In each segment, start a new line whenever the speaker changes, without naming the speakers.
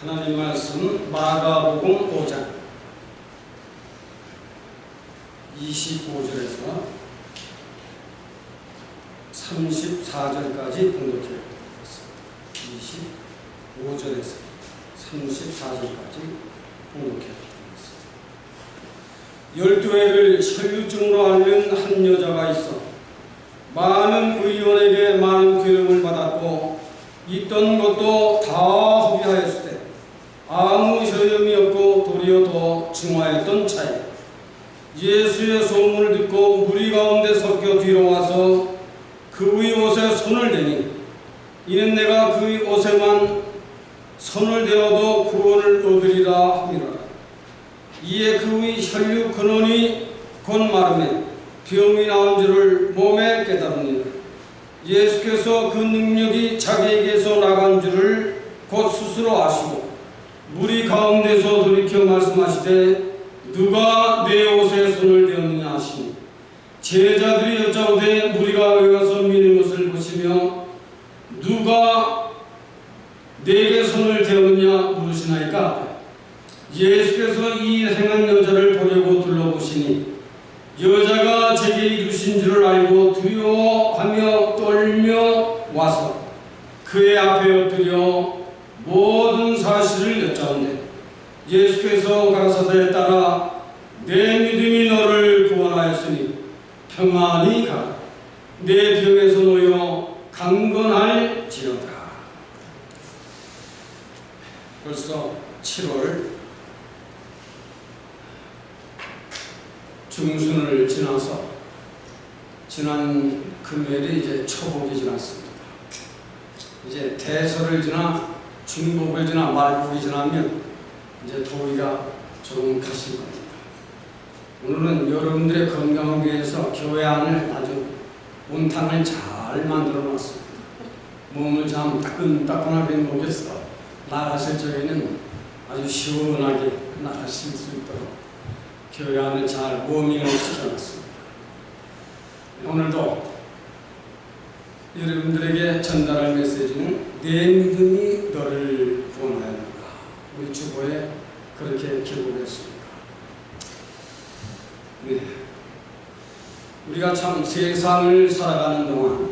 하나님 말씀 마가복음 5장 25절에서 34절까지 봉독해 드리겠습니다. 25절에서 34절까지 봉독해 드리겠습니다. 12회를 혈류증으로 앓는 한 여자가 있어 많은 의원에게 많은 괴로움을 받았고 있던 것도 다 허비하였을 때 아무 효험이 없고 도리어 더 증화했던 차에 예수의 소문을 듣고 무리 가운데 섞여 뒤로 와서 그의 옷에 손을 대니 이는 내가 그의 옷에만 손을 대어도 구원을 얻으리라 하니라. 이에 그의 혈류 근원이 곧 마름에 병이 나온 줄을 몸에 깨달으니라. 예수께서 그 능력이 자기에게서 나간 줄을 곧 스스로 아시고 무리 가운데서 돌이켜 말씀하시되 누가 내 옷에 손을 대었느냐 하시니 제자들이 여짜오되 무리가 외가서 미는 것을 보시며 누가 내게 손을 대었느냐 물으시나이까. 예수께서 이 행한 여자를 보려고 둘러보시니 여자가 제게 이루신 줄을 알고 두려워하며 떨며 와서 그의 앞에 엎드려 모든 사실을 여짜온대. 예수께서 가라사대 따라 내 믿음이 너를 구원하였으니 평안히 가라. 내 병에서 놓여 강건할지어다. 벌써 7월 중순을 지나서 지난 금요일이 이제 초복이 지났습니다. 이제 대설을 지나 중복을 지나 말복이 지나면 이제 더위가 조금 가실 겁니다. 오늘은 여러분들의 건강을 위해서 교회 안을 아주 온탕을 잘 만들어 놨습니다. 몸을 참 따끈따끈하게 먹여서 나가실 적에는 아주 시원하게 나가실 수 있도록 교회 안을 잘 워밍을 시켜놨습니다. 오늘도 여러분들에게 전달할 메시지는 내 믿음이 너를 구원하였노라. 우리 주보에 그렇게 기록했습니다. 네. 우리가 참 세상을 살아가는 동안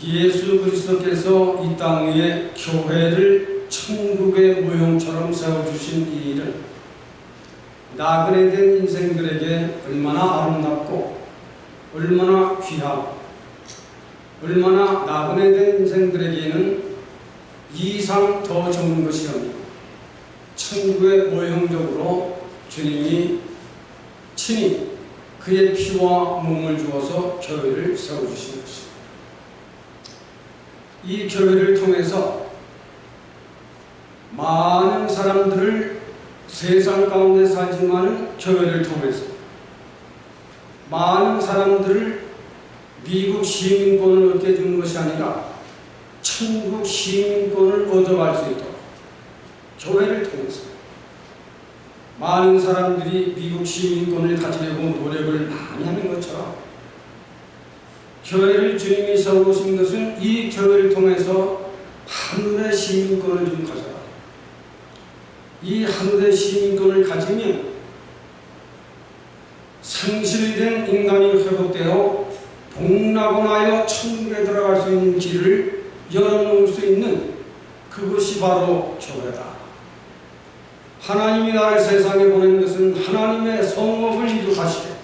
예수 그리스도께서 이 땅 위에 교회를 천국의 모형처럼 세워주신 이 일을 나그네 된 인생들에게 얼마나 아름답고 얼마나 귀하고 얼마나 나그네 된 인생들에게는 이상 더 좋은 것이 아니고 천국의 모형적으로 주님이 친히 그의 피와 몸을 주어서 교회를 세워주신 것입니다. 이 교회를 통해서 많은 사람들을 세상 가운데 살지만은 교회를 통해서 많은 사람들을 미국 시민권을 얻게 준 것이 아니라 천국 시민권을 얻어갈 수 있도록 교회를 통해서 많은 사람들이 미국 시민권을 가지려고 노력을 많이 하는 것처럼 교회를 주님이 세우신 것은 이 교회를 통해서 하늘의 시민권을 좀 가져라. 이 하늘의 시민권을 가지면 상실된 인간이 회복되어 복락을 하여 천국에 들어갈 수 있는 길을 열어놓을 수 있는 그것이 바로 교회다. 하나님이 나를 세상에 보낸 것은 하나님의 성업을 이루하시되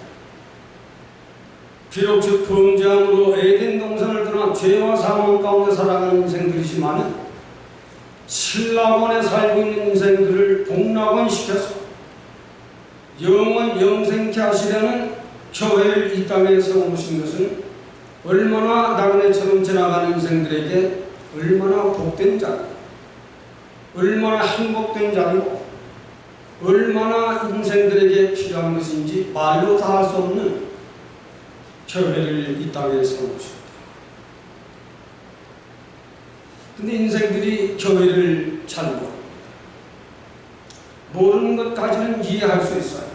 비록 즉 범죄함으로 에덴 동산을 떠나 죄와 사망 가운데 살아가는 인생들이지만 신라원에 살고 있는 인생들을 복락원시켜서 영원 영생케 하시려는 교회를 이 땅에 세워놓으신 것은 얼마나 나그네처럼 지나가는 인생들에게 얼마나 복된 자리고 얼마나 행복된 자리고 얼마나 인생들에게 필요한 것인지 말로 다 할 수 없는 교회를 이 땅에 세워놓으셨다. 근데 인생들이 교회를 잘 모릅니다. 모르는 것까지는 이해할 수 있어요.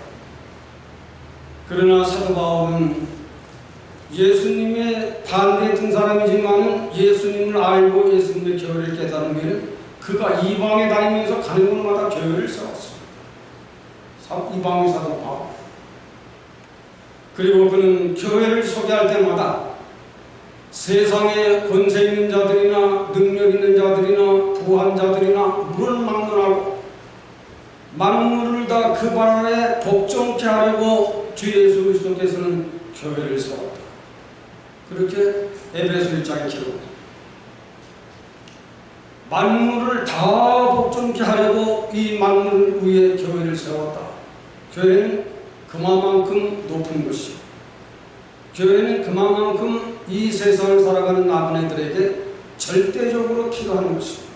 그러나 사도 바울은 예수님의 반대했던 사람이지만 예수님을 알고 예수님의 교회를 깨달은 것은 그가 이방에 다니면서 가는 곳마다 교회를 세웠습니다. 이방의 사도 바울. 그리고 그는 교회를 소개할 때마다 세상에 권세 있는 자들이나 능력 있는 자들이나 부한 자들이나 물을 막론하고 만물을 다 그 발 아래 복종케 하려고 주 예수 그리스도께서는 교회를 세웠다. 그렇게 에베소 1장에 기록합니다. 만물을 다 복종케 하려고 이 만물 위에 교회를 세웠다. 교회는 그만큼 높은 것이고, 교회는 그만큼 이 세상을 살아가는 나그네들에게 절대적으로 필요한 것입니다.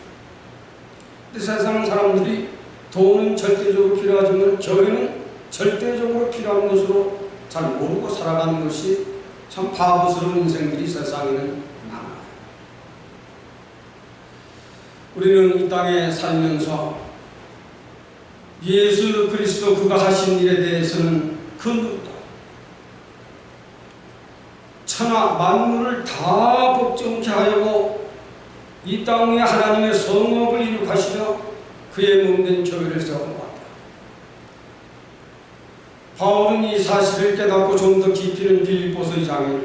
세상 사람들이 돈은 절대적으로 필요하지만 교회는 절대적으로 필요한 것으로 잘 모르고 살아가는 것이 참 바보스러운 인생들이 세상에는 많아요. 우리는 이 땅에 살면서 예수 그리스도 그가 하신 일에 대해서는 그 누구도 천하 만물을 다 복종케 하려고 이 땅 위에 하나님의 성업을 이룩하시려 그의 몸된 교회를 세워놓았다. 바울은 이 사실을 깨닫고 좀 더 깊이는 빌립보서 2장에는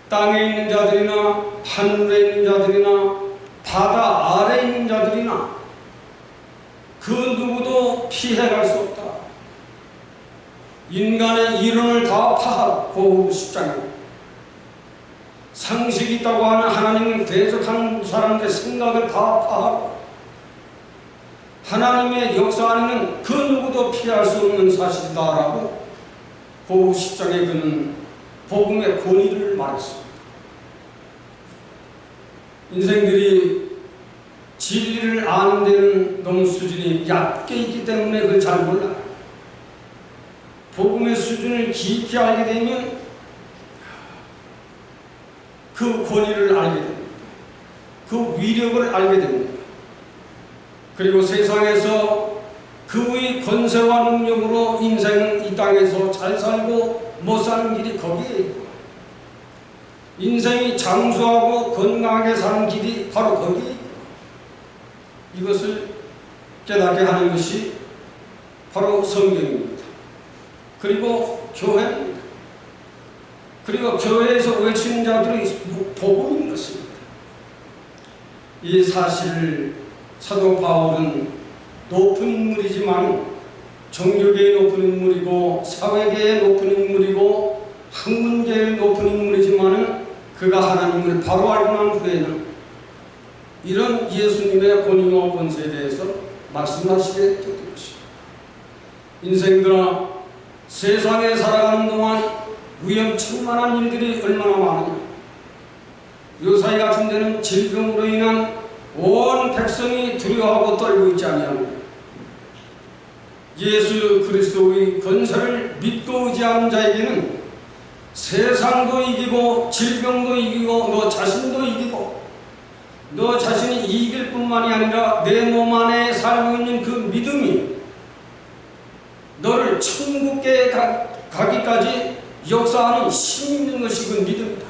땅에 있는 자들이나 하늘에 있는 자들이나 바다 아래에 있는 자들이나 그 누구도 피해갈 수 없다. 인간의 이론을 다 파하고 10장에 상식이 있다고 하는 하나님을 대적하는 사람들의 생각을 다 파하고 하나님의 역사 안에는 그 누구도 피할 수 없는 사실이다라고 그 10장에 그는 복음의 권위를 말했습니다. 인생들이 진리를 아는 데는 너무 수준이 얕게 있기 때문에 그걸 잘 몰라요. 복음의 수준을 깊이 알게 되면 그 권위를 알게 됩니다. 그 위력을 알게 됩니다. 그리고 세상에서 그의 권세와 능력으로 인생은 이 땅에서 잘 살고 못 사는 길이 거기에 있고, 인생이 장수하고 건강하게 사는 길이 바로 거기에 있고, 이것을 깨닫게 하는 것이 바로 성경입니다. 그리고 교회입니다. 그리고 교회에서 외치는 자들이 복음인 것입니다. 이 사실을 사도 바울은 높은 인물이지만 종교계의 높은 인물이고 사회계의 높은 인물이고 학문계의 높은 인물이지만 그가 하나님을 바로 알고 난 후에는 이런 예수님의 권위와 권세에 대해서 말씀하시게 됐던 것입니다. 인생들아, 세상에 살아가는 동안 위험천만한 일들이 얼마나 많으냐. 요사이 같은 데는 질병으로 인한 온 백성이 두려워하고 떨고 있지 아니하느냐. 예수 그리스도의 권세를 믿고 의지하는 자에게는 세상도 이기고 질병도 이기고 너 자신도 이기고 너 자신이 이길 뿐만이 아니라 내 몸 안에 살고 있는 그 믿음이 너를 천국에 가기까지 역사하는 힘이 있는 것이 그 믿음이다.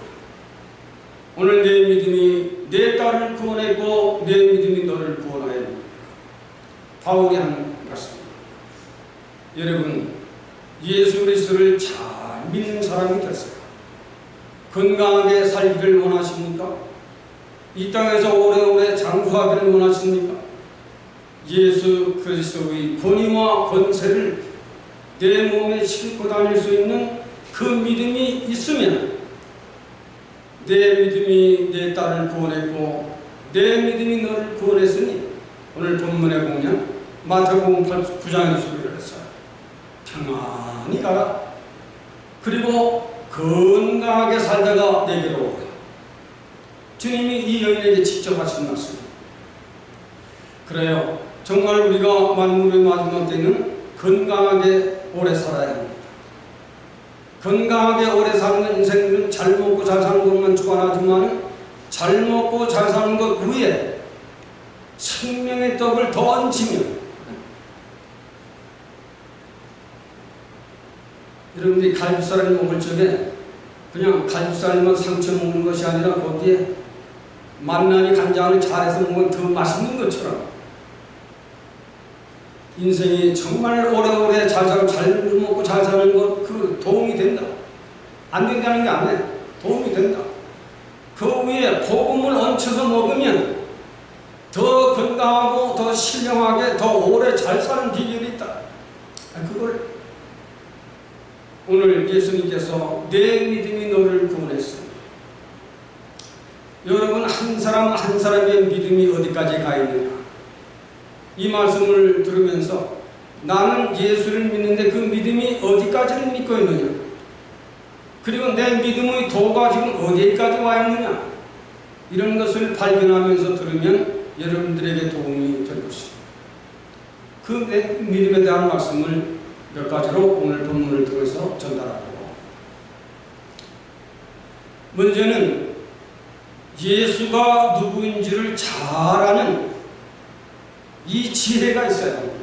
오늘 내 믿음이 내 딸을 구원했고 내 믿음이 너를 구원하여 합니다. 바울이 한 말씀입니다. 여러분, 예수 그리스도를 잘 믿는 사람이 됐어요. 건강하게 살기를 원하십니까? 이 땅에서 오래오래 장수하기를 원하십니까? 예수 그리스도의 권위와 권세를 내 몸에 싣고 다닐 수 있는 그 믿음이 있으면 내 믿음이 내 딸을 구원했고 내 믿음이 너를 구원했으니 오늘 본문에 보면 마태복음 9장에서 소리를 했어요. 평안히 가라. 그리고 건강하게 살다가 내게로 오라. 주님이 이 여인에게 직접 하신 말씀입니다. 그래요. 정말 우리가 만물의 마지막 때는 건강하게 오래 살아야 합니다. 건강하게 오래 사는 인생들은 잘 먹고 잘 사는 것만 주관하지만 잘 먹고 잘 사는 것 위에 생명의 떡을 더 얹으면 여러분들이 갈비살을 먹을 적에 그냥 갈비살만 상처 먹는 것이 아니라 거기에 만나니 간장을 잘해서 먹으면 더 맛있는 것처럼 인생이 정말 오래오래 잘 살고 잘 먹고 잘 사는 것, 그 도움이 된다. 안 된다는 게 아니에요. 도움이 된다. 그 위에 복음을 얹혀서 먹으면 더 건강하고 더 신령하게 더 오래 잘 사는 비결이 있다. 그걸 오늘 예수님께서 내 믿음이 너를 구원했습니다. 여러분 한 사람 한 사람의 믿음이 어디까지 가 있느냐. 이 말씀을 들으면서 나는 예수를 믿는데 그 믿음이 어디까지를 믿고 있느냐. 그리고 내 믿음의 도가 지금 어디까지 와 있느냐. 이런 것을 발견하면서 들으면 여러분들에게 도움이 될 것입니다. 그 믿음에 대한 말씀을 몇 가지로 오늘 본문을 통해서 전달하고, 먼저는 예수가 누구인지를 잘 아는 이 지혜가 있어야 합니다.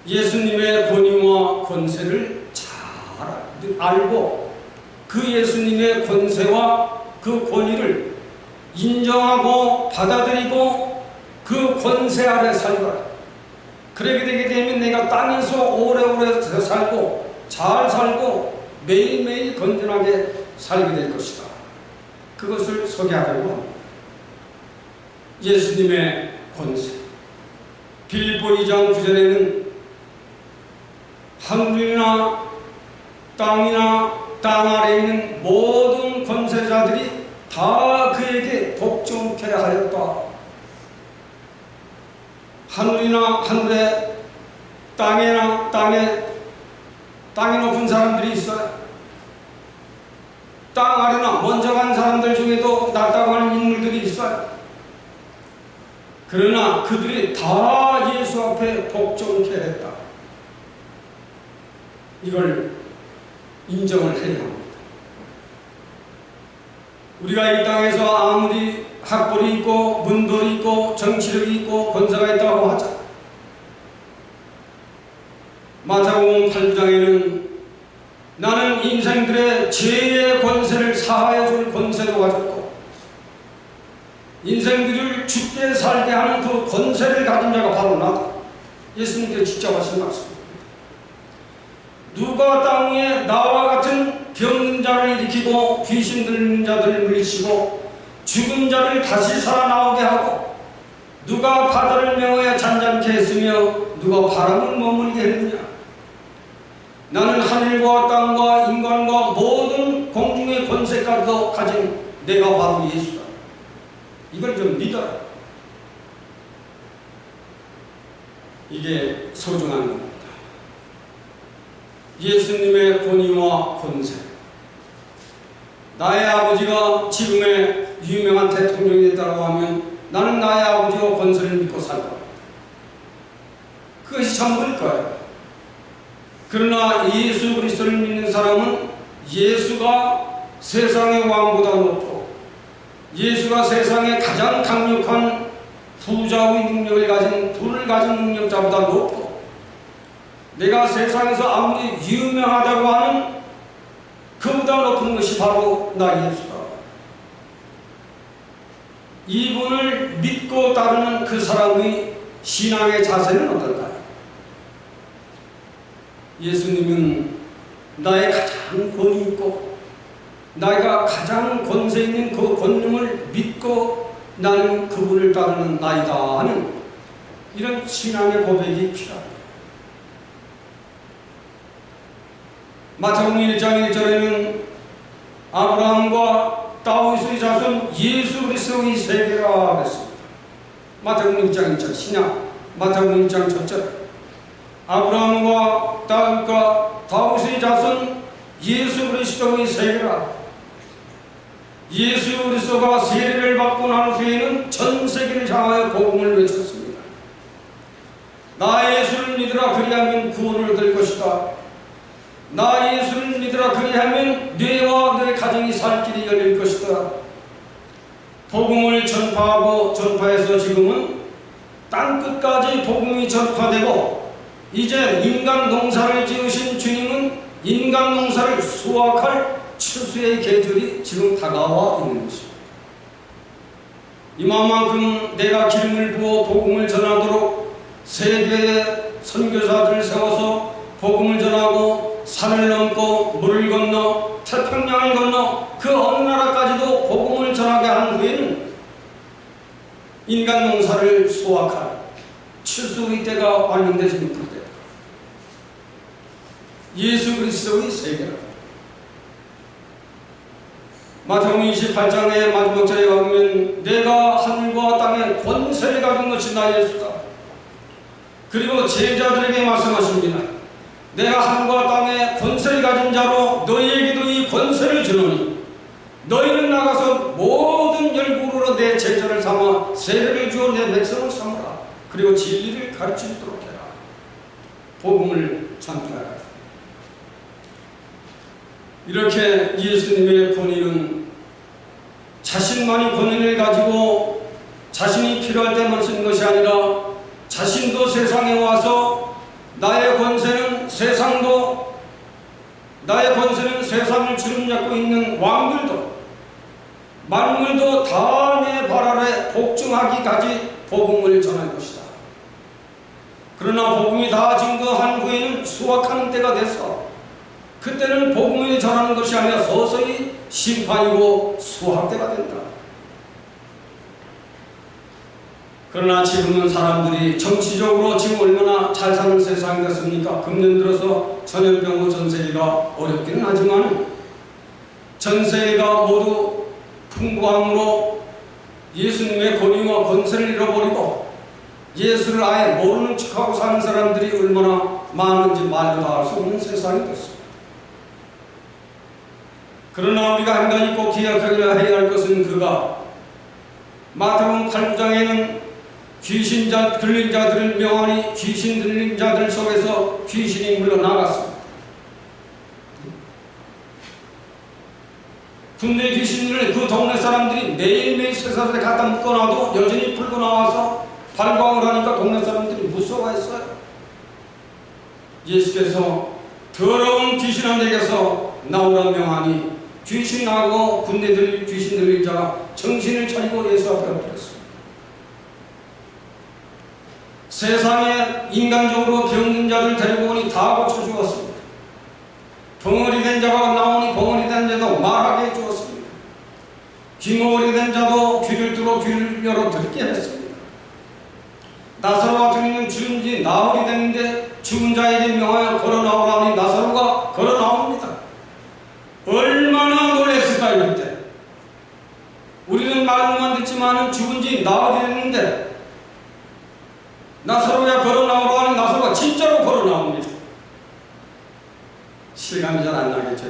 예수님의 권위와 권세를 잘 알고 그 예수님의 권세와 그 권위를 인정하고 받아들이고 그 권세 아래 살거라. 그렇게 되게 되면 내가 땅에서 오래오래 살고 잘 살고 매일매일 건전하게 살게 될 것이다. 그것을 소개하려고 합니다. 예수님의 권세. 빌보 2장 9절에는 하늘이나 땅이나 땅 아래에 있는 모든 권세자들이 다 그에게 복종케 하였다. 하늘이나 하늘에, 땅에나 땅에 높은 사람들이 있어요. 땅 아래나 먼저 간 사람들 중에도 낮다고 하는 인물들이 있어요. 그러나 그들이 다 예수 앞에 복종케 했다. 이걸 인정을 해야 합니다. 우리가 이 땅에서 아무리 학벌이 있고 문돌이 있고 정치력이 있고 권세가 있다고 하자, 마태복음 8장에는 나는 인생들의 죄의 권세를 사하여 줄 권세도 가졌고 인생들을 죽게 살게 하는 그 권세를 가진 자가 바로 나다. 예수님께서 직접 하신 말씀입니다. 누가 땅 위에 나와 같은 병든 자를 일으키고 귀신 들린 자들을 물리치고 죽은 자를 다시 살아나오게 하고 누가 바다를 메워야 잔잔케 했으며 누가 바람을 머물게 했느냐. 나는 하늘과 땅과 인간과 모든 공중의 권세까지도 가진 내가 바로 예수다. 이걸 좀 믿어라. 이게 소중한 겁니다. 예수님의 권위와 권세. 나의 아버지가 지금의 유명한 대통령이 됐다고 하면 나는 나의 아버지와 권세를 믿고 살 겁니다. 그것이 전부일 거예요. 그러나 예수 그리스도를 믿는 사람은 예수가 세상의 왕보다 높고 예수가 세상에 가장 강력한 부자의 능력을 가진 불을 가진 능력자보다 높고 내가 세상에서 아무리 유명하다고 하는 그보다 높은 것이 바로 나 예수다. 이분을 믿고 따르는 그 사람의 신앙의 자세는 어떨까요? 예수님은 나의 가장 권위 있고 내가 가장 권세 있는 그 권능을 믿고 나는 그분을 따르는 나이다 하는 이런 신앙의 고백이 필요합니다. 마태복음 1장 1절에는 아브라함과 다윗의 자손 예수 그리스도의 세계라 그랬습니다. 마태복음 1장 1절 신약 마태복음 1장 1절 아브라함과 다윗과 다윗의 자손 예수 그리스도의 세계라. 예수 그리스도가 세례를 받고 난 후에는 전 세계를 향하여 복음을 외쳤습니다. 나 예수를 믿으라 그리하면 구원을 얻을 것이다. 나 예수를 믿으라 그리하면 뇌와 내 가정이 살 길이 열릴 것이다. 복음을 전파하고 전파해서 지금은 땅끝까지 복음이 전파되고 이제 인간 농사를 지으신 주님은 인간 농사를 수확할 추수의 계절이 지금 다가와 있는 것입니다. 이만큼 내가 기름을 부어 복음을 전하도록 세계의 선교사들을 세워서 복음을 전하고 산을 넘고 물을 건너 태평양을 건너 그 어느 나라까지도 복음을 전하게 한 후에는 인간 농사를 수확할 추수의 때가 왔는데 지금 그때 예수 그리스도의 세계라. 마태복음 28장의 마지막 절에 가보면 내가 하늘과 땅의 권세를 가진 것이 나 예수다. 그리고 제자들에게 말씀하십니다. 내가 하늘과 땅의 권세를 가진 자로 너희에게도 이 권세를 주노니 너희는 나가서 모든 열국으로 내 제자를 삼아 세례를 주어 내 백성을 삼으라. 그리고 진리를 가르치도록 해라. 복음을 전파하라. 이렇게 예수님의 권위는 자신만이 권위를 가지고 자신이 필요할 때만 쓰는 것이 아니라 자신도 세상에 와서 나의 권세는 세상을 주름잡고 있는 왕들도 만물도 다 내 발 아래 복종하기까지 복음을 전할 것이다. 그러나 복음이 다 증거한 후에는 수확하는 때가 됐어. 그때는 복음을 전하는 것이 아니라 서서히 심판이고 수확때가 된다. 그러나 지금은 사람들이 정치적으로 지금 얼마나 잘 사는 세상이 됐습니까? 금년 들어서 전염병과 전세계가 어렵기는 하지만 전세계가 모두 풍부함으로 예수님의 권위와 권세를 잃어버리고 예수를 아예 모르는 척하고 사는 사람들이 얼마나 많은지 말로 다 알 수 없는 세상이 됐습니다. 그러나 우리가 한 가지 꼭 기억해야 할 것은 그가 마태복음 8장에는 귀신 들린 자들을 명하니 귀신 들린 자들 속에서 귀신이 물러나갔습니다. 군대 귀신을 그 동네 사람들이 매일매일 쇠사슬에 갖다 묶어놔도 여전히 풀고 나와서 발광을 하니까 동네 사람들이 무서워했어요. 예수께서 더러운 귀신한테게서 나오라 명하니 귀신하고 군대들 귀신 들린 자가 정신을 차리고 예수 앞에 엎드렸습니다. 세상에 인간적으로 병든 자들 데리고 오니 다 고쳐 주었습니다. 벙어리 된 자가 나오니 벙어리 된 자도 말하게 해 주었습니다. 귀머거리 된 자도 귀를 뚫어 귀를 열어 듣게 했습니다. 나사로가 들리는 죽은지 나흘이 됐는데 죽은 자에게 명하여 걸어 나오라 하니 나사로가 걸어 나옵니다. 얼마나 놀랐을까요 그때. 우리는 말로만 듣지만 죽은지 나흘이 됐는데 나사로가 걸어 나오라 하니 나사로가 진짜로 걸어 나옵니다. 실감이 잘 안 나겠죠.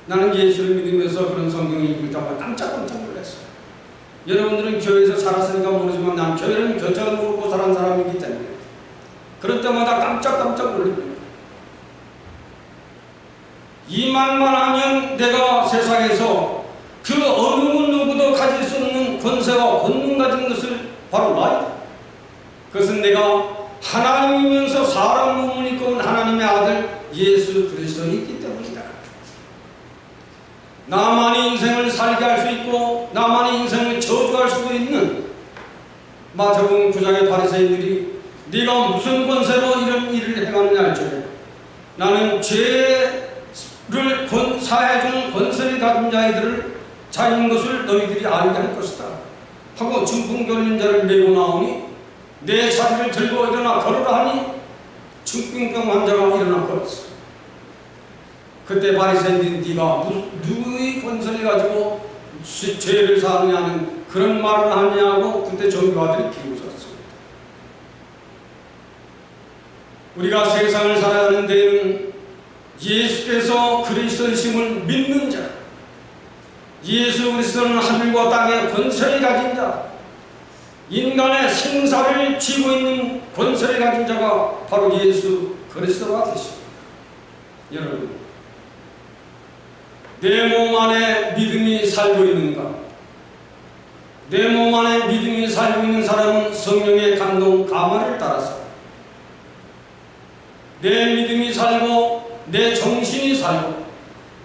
나는 예수를 믿으면서 그런 성경을 읽다가 깜짝깜짝 놀랐어요. 여러분들은 교회에서 살았으니까 모르지만 난 교회는 교자를 모르고 살은 사람이기 때문에 그럴 때마다 깜짝깜짝 놀랍니다. 이 말만 하면 내가 세상에서 그 어느 누구도 가질 수 없는 권세와 권능 가진 것을 바로 나이다. 그것은 내가 하나님이면서 사람 몸을 입고 온 하나님의 아들 예수 그리스도이기 때문이다. 나만이 인생을 살게 할 수 있고 나만이 인생을 저주할 수도 있는 마태복음 9장의 바리새인들이 네가 무슨 권세로 이런 일을 행하느냐 할 적에 나는 죄를 사해주는 권세를 가진 자인 것을 너희들이 알게 할 것이다 하고 중풍 걸린 자를 메고 나오니 내 자리를 들고 일어나 걸으라 하니 중풍병 환자가 일어나 걸었어. 그때 바리새인들이 네가 누구의 권세를 가지고 죄를 사느냐는 그런 말을 하냐고 그때 정교하들이 비웃었습니다. 우리가 세상을 살아가는 데에는 예수께서 그리스도이심을 믿는 자, 예수 그리스도는 하늘과 땅의 권세를 가진 자, 인간의 생사를 쥐고 있는 권세를 가진 자가 바로 예수 그리스도가 되십니다. 여러분, 내 몸 안에 믿음이 살고 있는가? 내 몸 안에 믿음이 살고 있는 사람은 성령의 감동, 감화를 따라서 내 믿음이 살고 내 정신이 살고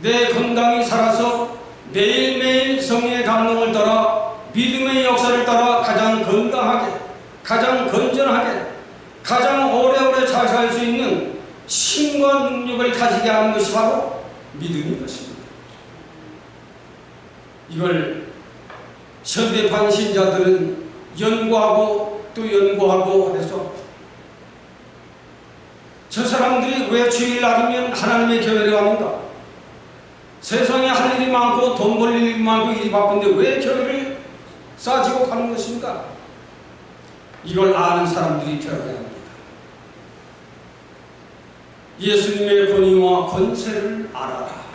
내 건강이 살아서 매일매일 성령의 감동을 따라 가장 건전하게, 가장 오래오래 잘 살 수 있는 힘과 능력을 가지게 하는 것이 바로 믿음인 것입니다. 이걸 현대판 신자들은 연구하고 또 연구하고 해서 저 사람들이 왜 주일날이면 하나님의 교회를 갑니까? 세상에 할 일이 많고 돈 벌 일이 많고 일이 바쁜데 왜 교회를 싸지고 가는 것입니까? 이걸 아는 사람들이 되어야 합니다. 예수님의 권위와 권세를 알아라.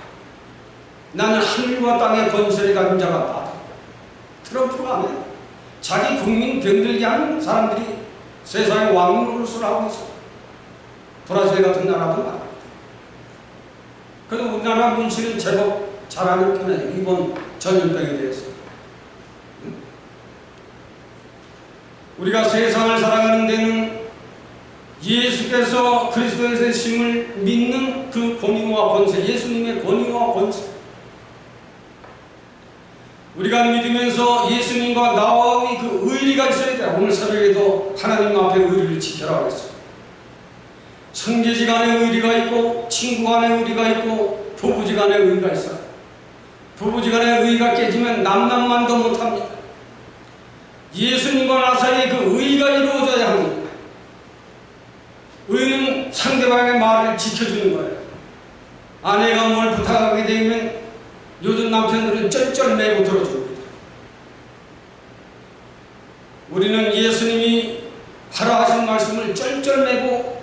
나는 하늘과 땅의 권세를 가진 자가 나다. 트럼프가 아니에요. 자기 국민 병들게 하는 사람들이 세상의 왕 노릇을 하고 있어요. 브라질 같은 나라도 말합니다. 그래도 우리나라 문신은 제법 잘하는 편이에요. 이번 전염병에 대해서. 우리가 세상을 살아가는 데는 예수께서 그리스도의 심을 믿는 그 권위와 권세, 예수님의 권위와 권세, 우리가 믿으면서 예수님과 나와의 그 의리가 있어야 돼요. 오늘 새벽에도 하나님 앞에 의리를 지켜라 그랬어요. 형제지간의 의리가 있고 친구간의 의리가 있고 부부지간의 의리가 있어요. 부부지간의 의리가 깨지면 남남만도 못합니다. 예수님과 나 사이에 그 의리가 이루어져야 합니다. 의는 상대방의 말을 지켜주는 거예요. 아내가 뭘 부탁하게 되면 요즘 남편들은 쩔쩔매고 들어줍니다. 우리는 예수님이 하라 하신 말씀을 쩔쩔매고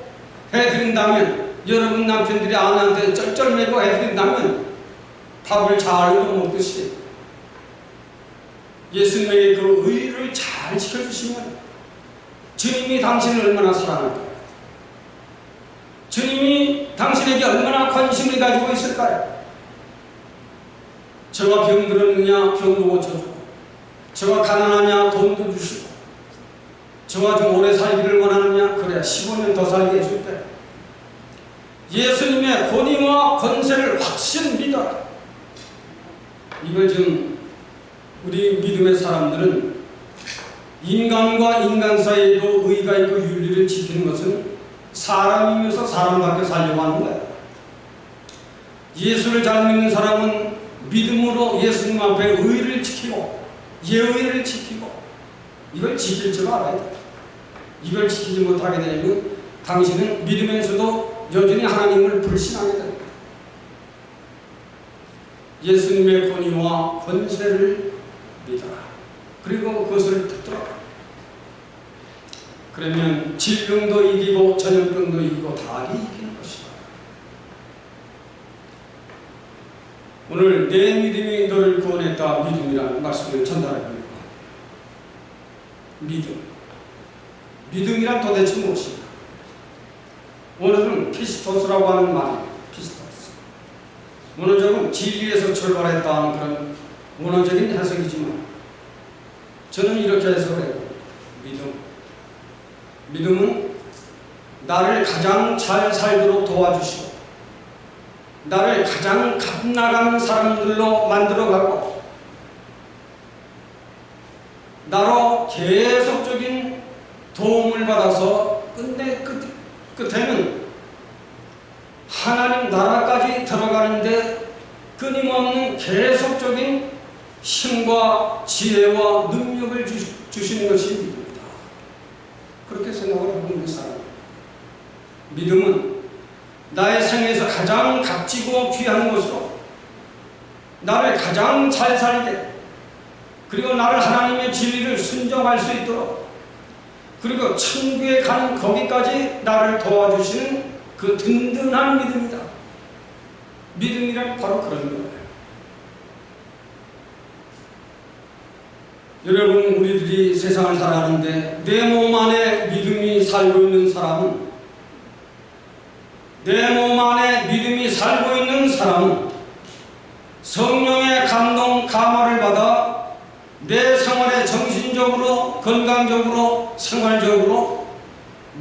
해드린다면, 여러분 남편들이 아내한테 쩔쩔매고 해드린다면 밥을 잘 얻어먹듯이 예수님의 그 의를 잘 지켜주시면 주님이 당신을 얼마나 사랑할까요? 주님이 당신에게 얼마나 관심을 가지고 있을까요? 저가 병들었느냐 병도 고쳐주고, 저가 가난하냐 돈도 주시고, 저가 좀 오래 살기를 원하느냐 그래 15년 더 살게 해줄 때 예수님의 권위와 권세를 확실히 믿어라. 이걸 지금 우리 믿음의 사람들은 인간과 인간 사이에도 의가 있고 윤리를 지키는 것은 사람이면서 사람답게 살려고 하는 거예요. 예수를 잘 믿는 사람은 믿음으로 예수님 앞에 의를 지키고 예의를 지키고 이걸 지킬 줄 알아야 돼요. 이걸 지키지 못하게 되면 당신은 믿으면서도 여전히 하나님을 불신하게 됩니다. 예수님의 권위와 권세를 믿어라. 그리고 그것을 붙들어라. 그러면 질병도 이기고 전염병도 이기고 다 이기는 것이다. 오늘 내 믿음이 너를 구원했다. 믿음이라는 말씀을 전달해봅니다. 믿음. 믿음이란 도대체 무엇인가? 오늘은 피스토스라고 하는 말입니다. 피스토스. 원어적은 진리에서 출발했다는 그런 원어적인 해석이지만 저는 이렇게 해석해요. 믿음은 나를 가장 잘 살도록 도와주시고 나를 가장 값나가는 사람들로 만들어가고 나로 계속적인 도움을 받아서 끝에는 하나님 나라까지 들어가는데 끊임없는 계속적인 힘과 지혜와 능력을 주시는 것이 믿음이다. 그렇게 생각을 하고 있는 사람이에요. 믿음은 나의 생에서 가장 값지고 귀한 것으로 나를 가장 잘 살게, 그리고 나를 하나님의 진리를 순종할 수 있도록, 그리고 천국에 가는 거기까지 나를 도와주시는 그 든든한 믿음이다. 믿음이란 바로 그런 거예요. 여러분, 우리들이 세상을 살아가는데 내 몸 안에 믿음이 살고 있는 사람은, 내 몸 안에 믿음이 살고 있는 사람은 성령의 감동, 감화를 받아 내 생활에 정신적으로, 건강적으로, 생활적으로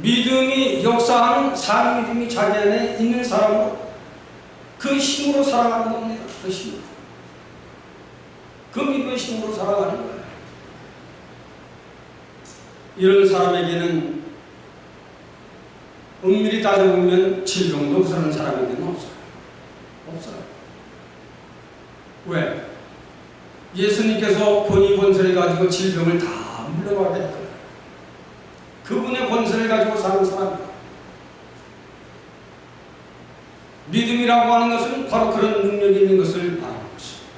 믿음이 역사하는 산 믿음이 자기 안에 있는 사람으로 그 힘으로 살아가는 겁니다. 그 힘으로. 그 믿음의 힘으로 살아가는 거예요. 이런 사람에게는 엄밀히 따져보면 질병도 그 사람에게는 없어요. 없어요. 왜? 예수님께서 권위 권세를 가지고 질병을 다 물러가게 했거든요. 그분의 권세를 가지고 사는 사람이에요. 믿음이라고 하는 것은 바로 그런 능력이 있는 것을 말하는 것입니다.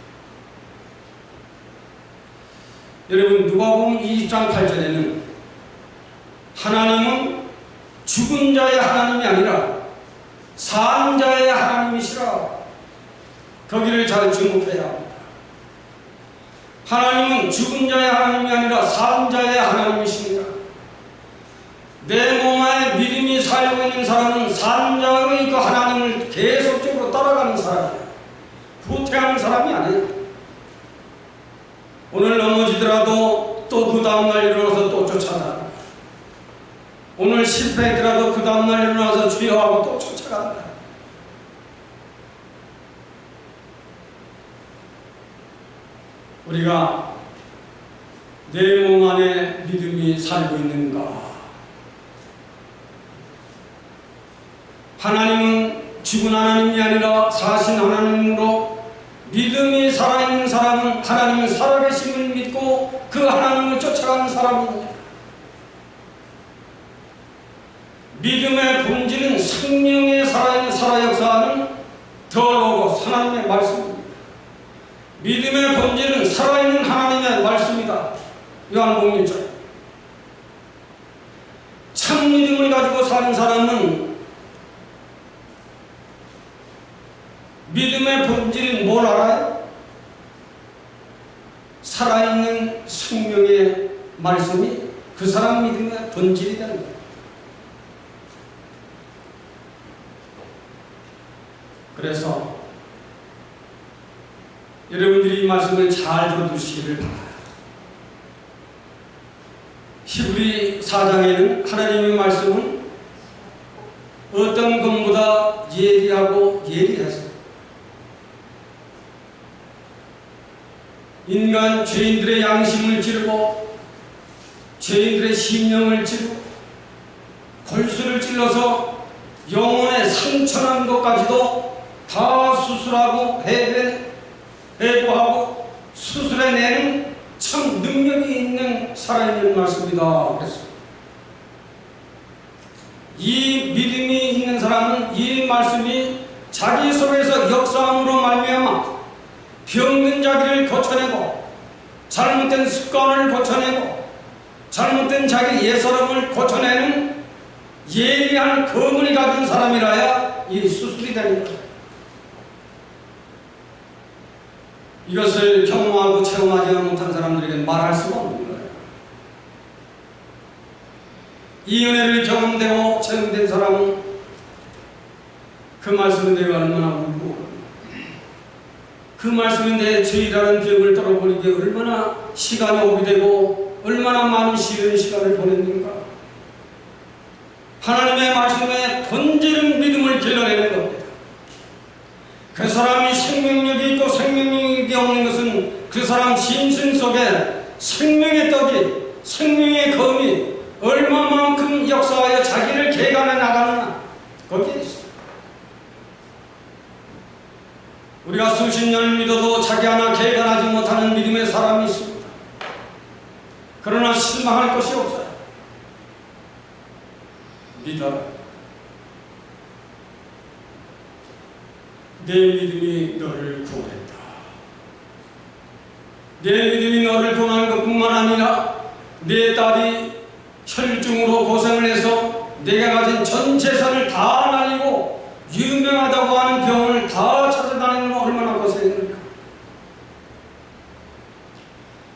여러분, 누가복음 20장 8절에는 하나님은 죽은 자의 하나님이 아니라 산 자의 하나님이시라. 거기를 잘 주목해야 합니다. 하나님은 죽은 자의 하나님이 아니라 산 자의 하나님이십니다. 내 몸 안에 믿음이 살고 있는 사람은 산 자의 그 하나님을 계속적으로 따라가는 사람이에요. 후퇴하는 사람이 아니에요. 오늘 넘어지더라도 또 그 다음날 일어나서 또 쫓아간다. 오늘 실패했더라도 그 다음날 일어나서 주여 하고 또 쫓아간다. 우리가 내 몸 안에 믿음이 살고 있는가? 하나님은 죽은 하나님이 아니라 사신 하나님으로 믿음이 살아있는 사람은 하나님은 살아계심을 믿고 그 하나님을 쫓아가는 사람입니다. 믿음의 본질은 생명에 살아 역사하는 더 로고스 하나님의 말씀입니다. 믿음의 본질은 살아있는 하나님의 말씀이다. 요한복음 1절. 참 믿음을 가지고 사는 사람은 믿음의 본질은 뭘 알아요? 살아있는 생명의 말씀이 그 사람 믿음의 본질이 되는 거예요. 그래서 여러분들이 이 말씀을 잘 들어두시기를 바라요. 히브리 4장에는 하나님의 말씀은 어떤 것보다 예리하고 예리해서 인간 죄인들의 양심을 찌르고 죄인들의 심령을 찌르고 골수를 찔러서 영혼에 상처난 것까지도 다 수술하고 해부하고 수술해내는 참 능력이 있는 살아있는 말씀이다. 그랬습니다. 이 믿음이 있는 사람은 이 말씀이 자기 속에서 역사함으로 말미암아 병든 자기를 고쳐내고 잘못된 습관을 고쳐내고 잘못된 자기 옛사람을 고쳐내는 예리한 검을 가진 사람이라야 이 수술이 되는 거예요. 이것을 경험하고 체험하지 못한 사람들에게 말할 수가 없는 거예요. 이 은혜를 경험되고 체험된 사람은 그 말씀을 내가 얼마나 울고 그 말씀이 내 죄라는 병을 떨어버리기에 얼마나 시간이 오비되고 얼마나 많은 시간을 보냈는가. 하나님의 말씀에 본질은 믿음을 길러내는 겁니다. 그 사람이 생명력이 있고 생명력이 없는 것은 그 사람 심신 속에 생명의 떡이 생명의 검이 얼마만큼 역사하여 자기를 개간해 나가느냐 거기에 있습니다. 우리가 수십 년을 믿어도 자기 하나 개간하지 못하는 믿음의 사람이 있습니다. 그러나 실망할 것이 없어요. 믿어라. 내 믿음이 너를 구원했다. 내 믿음이 너를 구원한 것뿐만 아니라 내 딸이 혈중으로 고생을 해서 내가 가진 전 재산을 다 날리고 유명하다고 하는 병을 다 찾아다니는 건 얼마나 고생했느냐.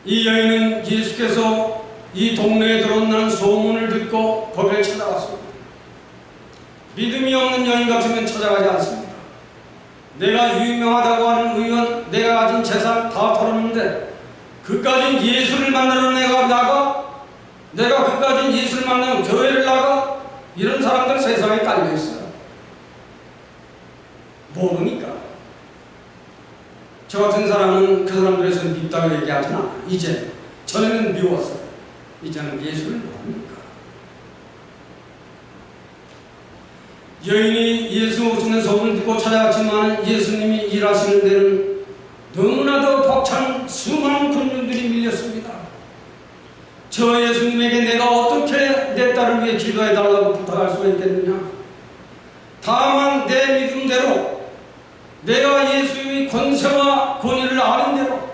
이 여인은 예수께서 이 동네에 들어온다는 소문을 듣고 거기를 찾아갔습니다. 믿음이 없는 여인 같으면 찾아가지 않습니다. 내가 유명하다고 하는 의원, 내가 가진 재산 다 털었는데 그까진 예수를 만나러 내가 나가? 내가 그까진 예수를 만나러 교회를 나가? 이런 사람들 세상에 깔려있어요. 모르니까. 저 같은 사람은 그 사람들에서 밉다고 얘기하지 않아요. 이제 전에는 미웠어요. 이제는 예수를 모릅니까? 여인이 예수 죽는 소문을 듣고 찾아갔지만 예수님이 일하시는 데는 너무나도 벅찬 수많은 군중들이 밀렸습니다. 저 예수님에게 내가 어떻게 내 딸을 위해 기도해달라고 부탁할 수가 있겠느냐? 다만 내 믿음대로 내가 예수의 권세와 권위를 아는 대로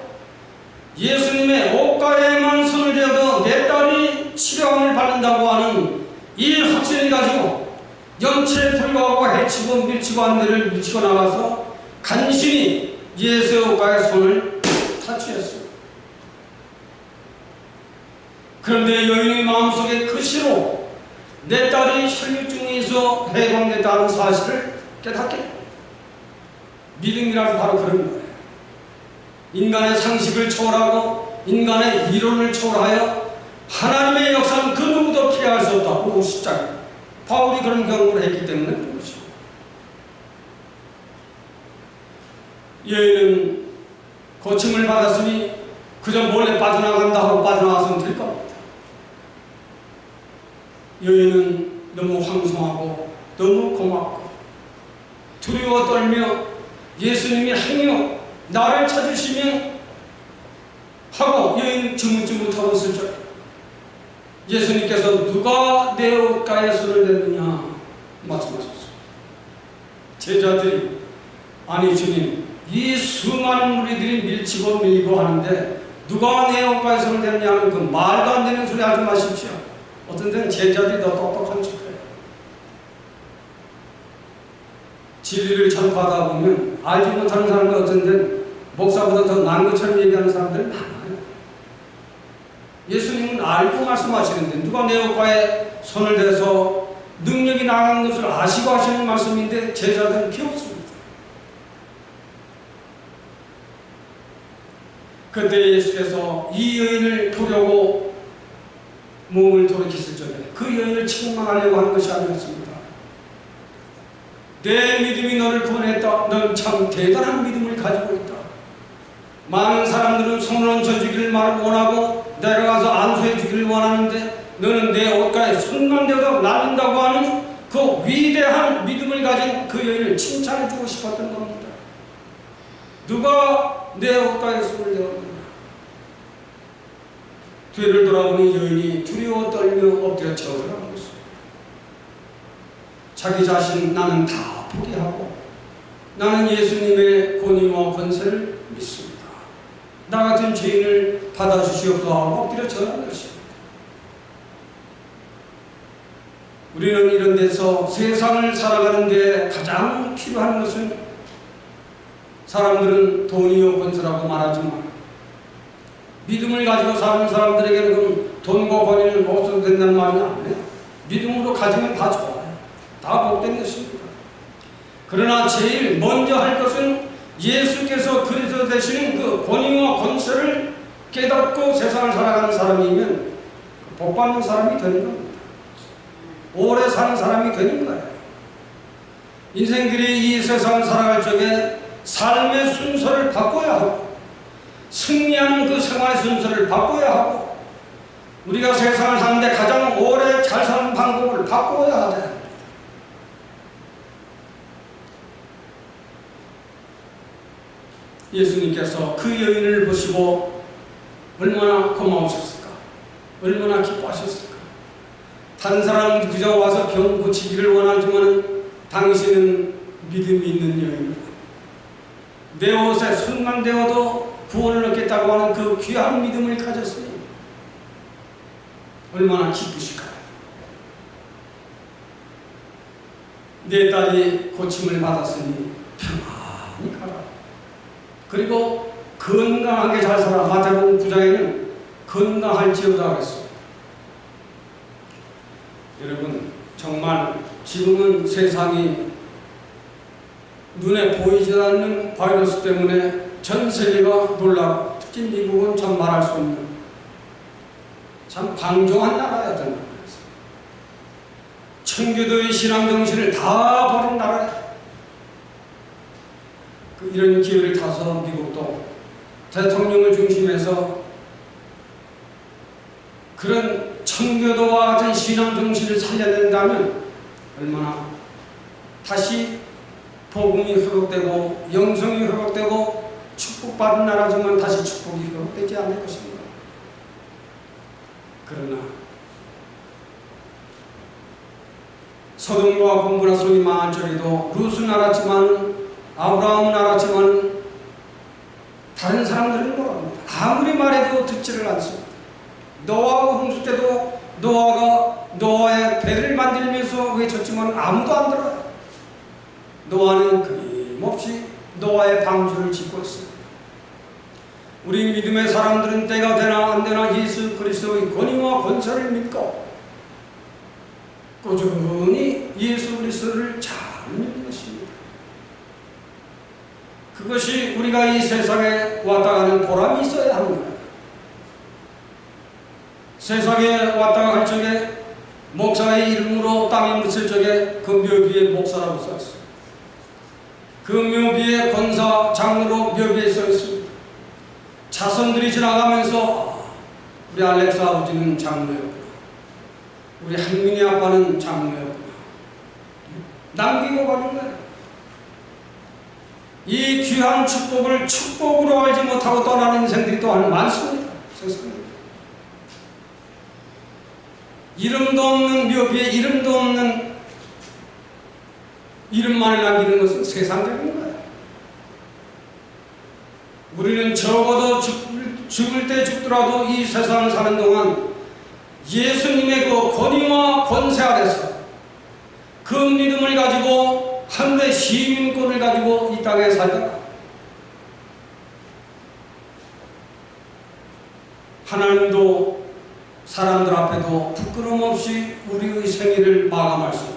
예수님의 옷가에만 손을 대어도 내 딸이 치료함을 받는다고 하는 이 확신을 가지고 염치에 불구하고 해치고 밀치고 한 데를 밀치고 나가서 간신히 예수의 옷가에 손을 타치했습니다. 그런데 여인의 마음속에 그 시로 내 딸이 혈류증에 있어 해방됐다는 사실을 깨닫게 됩니다. 믿음이란 바로 그런 거예요. 인간의 상식을 초월하고 인간의 이론을 초월하여 하나님의 역사는 그 누구도 피할 수 없다고 십자가 바울이 그런 경험을 했기 때문에 그런 것이죠. 여인은 고침을 받았으니 그저 몰래 빠져나간다 하고 빠져나가서는 될 겁니다. 여인은 너무 황송하고 너무 고맙고 두려워 떨며 예수님이 행여 나를 찾으시면 하고 여인 주문주문하고 있을 줄 예수님께서 누가 내 옷가에 손을 댔느냐 말씀하셨어요. 제자들이 아니 주님 이 수많은 무리들이 밀치고 밀고 하는데 누가 내 옷가에 손을 댔느냐는 그 말도 안 되는 소리 하지 마십시오. 어떤 데는 제자들이 더 똑똑한 척해요. 진리를 전파하다 보면 알지 못하는 사람들 어떤 데는 목사보다 더 나은 것처럼 얘기하는 사람들이 많아요. 예수님은 알고 말씀하시는데 누가 내 옷가에 손을 대서 능력이 나가는 것을 아시고 하시는 말씀인데 제자들은 비웃습니다. 그때 예수께서 이 여인을 보려고 몸을 돌이켰을 적에 그 여인을 책망하려고 하는 것이 아니었습니다. 내 믿음이 너를 구원했다. 넌 참 대단한 믿음을 가지고 있다. 많은 사람들은 손을 얹어주기를 원하고 내가 가서 안수해 주기를 원하는데 너는 내 옷가에 손만 대도 낫는다고 하는 그 위대한 믿음을 가진 그 여인을 칭찬해 주고 싶었던 겁니다. 누가 내 옷가에 손을 대었느냐? 뒤를 돌아보니 여인이 두려워 떨며 엎드려 절하고 있습니다. 자기 자신 나는 다 포기하고 나는 예수님의 권위와 권세를 믿습니다. 나 같은 죄인을 받아주시옵소서 하고 엎드려 절하는 것입니다. 우리는 이런 데서 세상을 살아가는 데 가장 필요한 것은 사람들은 돈이요 권세라고 말하지만 믿음을 가지고 사는 사람들에게는 돈과 권위는 없어도 된다는 말이 아니에요. 믿음으로 가지면 다 좋아요. 다 복된 것입니다. 그러나 제일 먼저 할 것은 예수께서 그리스도 되시는 그 권위와 권세를 깨닫고 세상을 살아가는 사람이면 복받는 사람이 되는 겁니다. 오래 사는 사람이 되는 거예요. 인생들이 이 세상을 살아갈 적에 삶의 순서를 바꿔야 하고 승리하는 그 생활의 순서를 바꿔야 하고 우리가 세상을 사는데 가장 오래 잘 사는 방법을 바꿔야 합니다. 예수님께서 그 여인을 보시고 얼마나 고마우셨을까? 얼마나 기뻐하셨을까? 다른 사람은 그저 와서 병 고치기를 원하지만 당신은 믿음이 있는 여인이고 내 옷에 손만 대어도 구원을 얻겠다고 하는 그 귀한 믿음을 가졌으니 얼마나 기쁘실까요? 내 딸이 고침을 받았으니 평안히 가라. 그리고 건강하게 잘 살아. 마태복음 9장에는 건강할지어다 그랬습니다. 여러분 정말 지금은 세상이 눈에 보이지 않는 바이러스 때문에 전 세계가 놀라고 특히 미국은 참 말할 수 없는 참 방종한 나라였던 거예요. 청교도의 신앙 정신을 다 버린 나라예요. 이런 기회를 타서 미국도 대통령을 중심해서 그런 청교도와 같은 신앙 정신을 살려낸다면 얼마나 다시 복음이 회복되고 영성이 회복되고 축복받은 나라지만 다시 축복이 회복되지 않을 것입니다. 그러나 소돔과 고모라 성이 망한 적에도 룻은 알았지만 아브라함은 알았지만 다른 사람들은 모릅니다. 아무리 말해도 듣지를 않습니다. 노아하고 홍수 때도 노아가 노아의 배를 만들면서 외쳤지만 아무도 안 들어요. 노아는 끊임없이 노아의 방주를 짓고 있습니다. 우리 믿음의 사람들은 때가 되나 안 되나 예수 그리스도의 권위와 권세를 믿고 꾸준히 예수 그리스도를 잘 믿는 것입니다. 그것이 우리가 이 세상에 왔다 가는 보람이 있어야 하는 거예요. 세상에 왔다 갈 적에 목사의 이름으로 땅에 묻힐 적에 그 묘비에 목사라고 써있어요. 그 묘비에 권사 장로로 묘비에 써있습니다. 자손들이 지나가면서 우리 알렉스 아버지는 장로였구나, 우리 한민이 아빠는 장로였구나 남기고 가는 거예요. 이 귀한 축복을 축복으로 알지 못하고 떠나는 인생들이 또한 많습니다. 세상에. 이름도 없는 묘비에 이름도 없는 이름만을 남기는 것은 세상적인 거예요. 우리는 적어도 죽을 때 죽더라도 이 세상을 사는 동안 예수님의 그 권위와 권세 아래서 그 믿음을 가지고 하늘의 시민권을 가지고 이 땅에 살다가 하나님도 사람들 앞에도 부끄럼 없이 우리의 생애를 마감할 수 있다.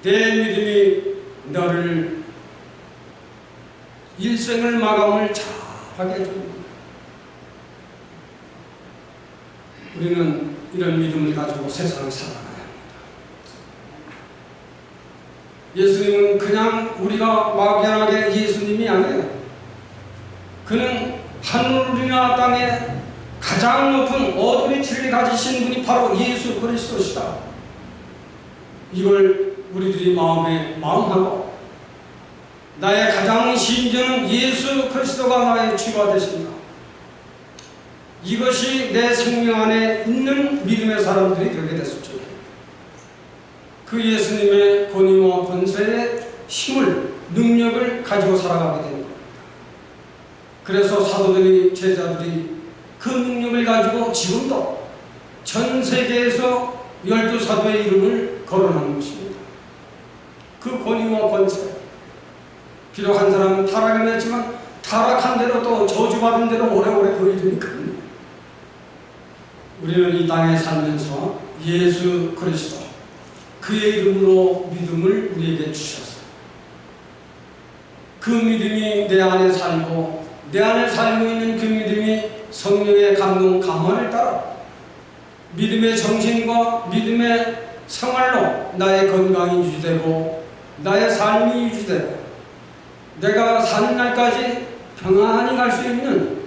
내 믿음이 너를 일생을 마감을 잘하게 해줍니다. 우리는 이런 믿음을 가지고 세상을 살아가야 합니다. 예수님은 그냥 우리가 막연하게 예수님이 아니에요. 그는 하늘이나 땅에 가장 높은 어도리티를 가지신 분이 바로 예수 그리스도시다. 이걸 우리들이 마음하고 나의 가장 심정은 예수 그리스도가 나의 주가 되신다. 이것이 내 생명 안에 있는 믿음의 사람들이 되게 됐을 적에 그 예수님의 권위와 권세의 힘을, 능력을 가지고 살아가게 되는 겁니다. 그래서 사도들이, 제자들이 그 능력을 가지고 지금도 전 세계에서 12사도의 이름을 거론하는 것입니다. 그 권위와 권세, 비록 한 사람은 타락을 했지만 타락한 대로 또 저주받은 대로 오래오래 그 이름이 큽니다. 우리는 이 땅에 살면서 예수 그리스도 그의 이름으로 믿음을 우리에게 주셨어요. 그 믿음이 내 안에 살고 내 안에 살고 있는 그 믿음이 성령의 감동 감화를 따라 믿음의 정신과 믿음의 생활로 나의 건강이 유지되고 나의 삶이 유지되고 내가 사는 날까지 평안히 갈 수 있는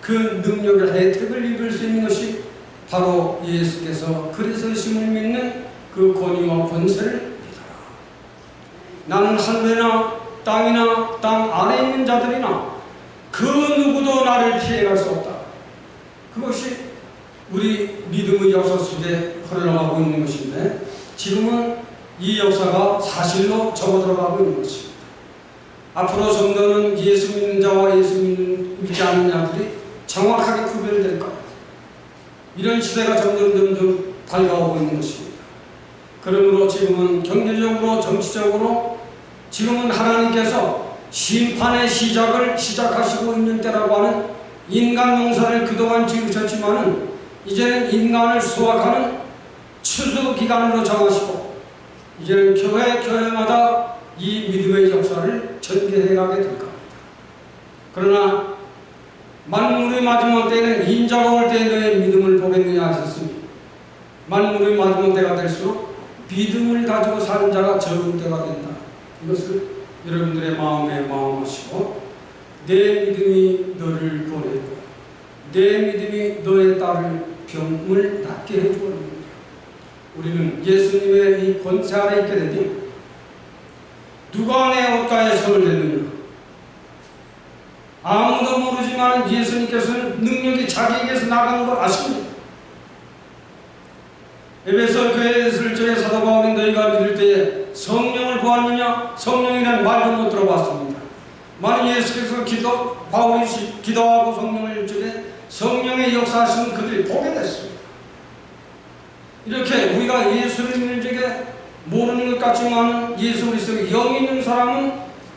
그 능력을, 혜택을 입을 수 있는 것이 바로 예수께서 그리스도심을 믿는 그 권위와 권세를 믿어라. 나는 하늘이나 땅이나 땅 안에 있는 자들이나 그 누구도 나를 피해갈 수 없다. 그것이 우리 믿음의 역사 속에 흘러가고 있는 것인데 지금은 이 역사가 사실로 접어들어가고 있는 것입니다. 앞으로 성도는 예수 믿는 자와 예수 믿지 않는 자들이 정확하게 구별될 거예요. 이런 시대가 점점 다가오고 있는 것입니다. 그러므로 지금은 경제적으로, 정치적으로 지금은 하나님께서 심판의 시작을 시작하시고 있는 때라고 하는 인간 농사를 그동안 지으셨지만은 이제는 인간을 수확하는 추수 기간으로 정하시고 이제는 교회마다 이 믿음의 역사를 전개해 가게 될 겁니다. 그러나 만물의 마지막 때에는 인자가 올 때 너의 믿음을 보겠느냐 하셨으니 만물의 마지막 때가 될수록 믿음을 가지고 사는 자가 적은 때가 된다. 이것을 여러분들의 마음에 마음하시고 내 믿음이 너를 구원했고 내 믿음이 너의 딸을 병을 낫게 해주는 겁니다. 우리는 예수님의 이 권세 아래 있게 되니 누가 내 옷가에 손을 댔느냐? 아무도 모르지만 예수님께서는 능력이 자기에게서 나가는 걸 아십니다. 에베소 교회를 저의 사도 바울이 너희가 믿을 때에 성령을 보았느냐? 성령이라는 말도 못 들어봤습니다. 만일 예수께서 바울이 기도하고 성령을 주게 성령의 역사하시면 그들이 보게 됐습니다. 이렇게 우리가 예수를 믿는 적에 모르는 것 같지만 예수 그리스도의 영이 있는 사람은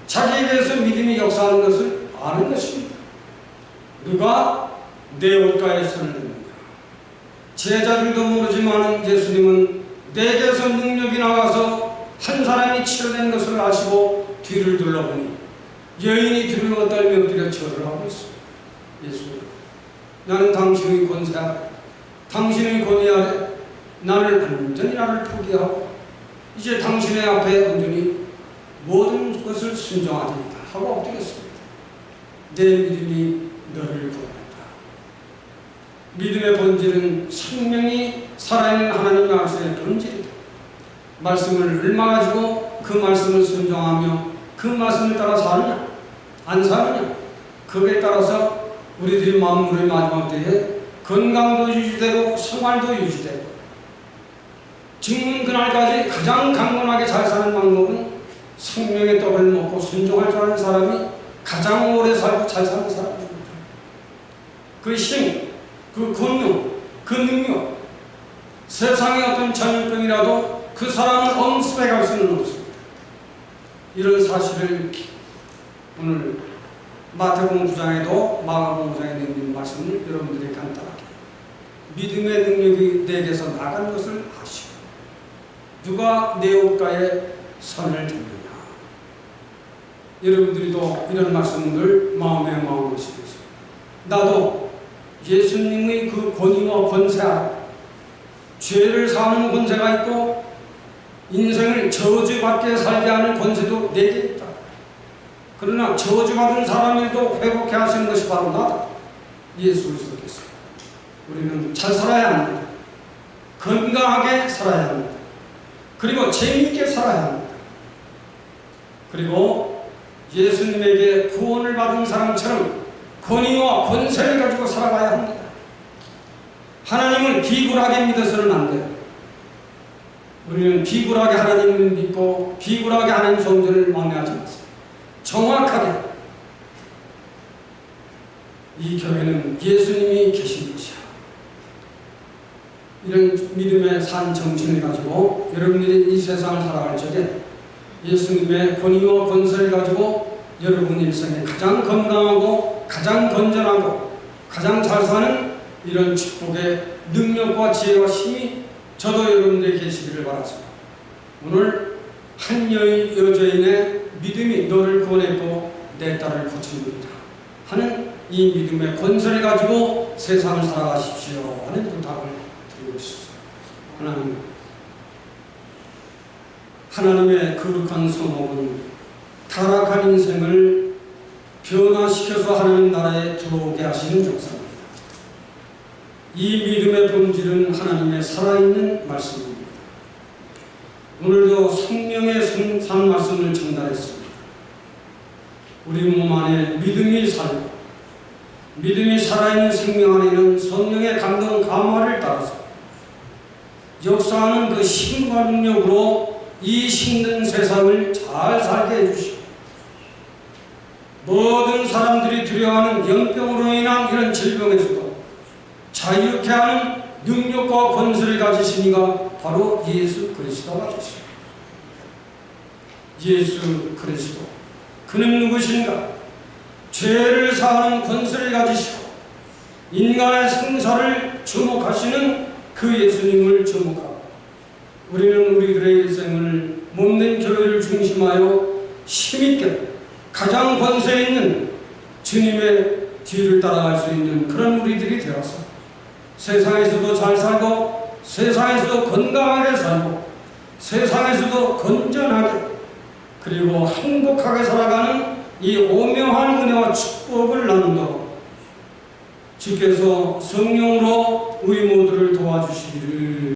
자기에 대해서 믿음이 역사하는 것을 아는 것입니다. 누가 내 옷가에 손을 댔는가? 제자들도 모르지만 예수님은 내게서 능력이 나가서 한 사람이 치료된 것을 아시고 뒤를 둘러보니 여인이 두려워 떨며 엎드려 절을 하고 있습니다. 예수님, 나는 당신의 권세 아래, 당신의 권위 아래 완전히 나를 포기하고 이제 당신의 앞에 온전히 모든 것을 순종하리이다 하고 엎드렸습니다. 내 믿음이 너를 구원한다. 믿음의 본질은 생명이 살아있는 하나님 말씀의 본질이다. 말씀을 읊어가지고 그 말씀을 순종하며 그 말씀을 따라 사느냐 안 사느냐, 그에 따라서 우리들이 만물의 마지막 때에 건강도 유지되고 생활도 유지되고 죽는 그날까지 가장 강건하게 잘 사는 방법은 생명의 떡을 먹고 순종할 줄 아는 사람이 가장 오래 살고 잘 사는 사람입니다. 그 힘, 그 권능, 그 능력, 세상의 어떤 전염병이라도 그 사람을 엄습해 갈 수는 없습니다. 이런 사실을 오늘 마태복음 9장에도 마가복음 9장에 있는 말씀을 여러분들이 간단하게 믿음의 능력이 내게서 나간 것을 아시고 누가 내 옷가에 손을 댔느냐. 여러분들도 이런 말씀을 마음에 마음을 쓰겠습니다. 나도 예수님의 그 권위와 권세 아래 죄를 사는 권세가 있고 인생을 저주받게 살게 하는 권세도 내게 있다. 그러나 저주받은 사람에도 회복해 하시는 것이 바로 나다. 예수 그리스도께서. 우리는 잘 살아야 합니다. 건강하게 살아야 합니다. 그리고 재미있게 살아야 합니다. 그리고 예수님에게 구원을 받은 사람처럼 권위와 권세를 가지고 살아가야 합니다. 하나님을 비굴하게 믿어서는 안 돼요. 우리는 비굴하게 하나님을 믿고 비굴하게 하나님 성전을 왕래하지 마세요. 정확하게 이 교회는 예수님이 계신 것이야. 이런 믿음의 산 정신을 가지고 여러분들이 이 세상을 살아갈 적에 예수님의 권위와 권세를 가지고 여러분 일생에 가장 건강하고 가장 건전하고 가장 잘 사는 이런 축복의 능력과 지혜와 힘이 저도 여러분들이 계시기를 바랍니다. 오늘 한 여자인의 믿음이 너를 구원했고 내 딸을 고친 겁니다 하는 이 믿음의 권세를 가지고 세상을 살아가십시오 하는 부탁을 드리고 싶습니다. 하나님의 거룩한 성목은 타락한 인생을 변화시켜서 하나님 나라에 들어오게 하시는 역사입니다. 이 믿음의 본질은 하나님의 살아있는 말씀입니다. 오늘도 성령의 산 말씀을 전달했습니다. 우리 몸 안에 믿음이 살고 믿음이 살아있는 생명 안에는 성령의 감동 감화를 따라서 역사하는 그 힘과 능력으로 이 힘든 세상을 잘 살게 해주시고 모든 사람들이 두려워하는 영병으로 인한 이런 질병에서도 자유케 하는 능력과 권세를 가지신 이가 바로 예수 그리스도가 되십니다. 예수 그리스도, 그는 누구신가? 죄를 사하는 권세를 가지시고 인간의 생사를 주목하시는 그 예수님을 주목하고 우리는 우리들의 일생을 몸된 교회를 중심하여 힘있게 가장 권세 있는 주님의 뒤를 따라갈 수 있는 그런 우리들이 되어서 세상에서도 잘 살고 세상에서도 건강하게 살고 세상에서도 건전하게 그리고 행복하게 살아가는 이 오묘한 은혜와 축복을 나누도록 주께서 성령으로 우리 모두를 도와주시기를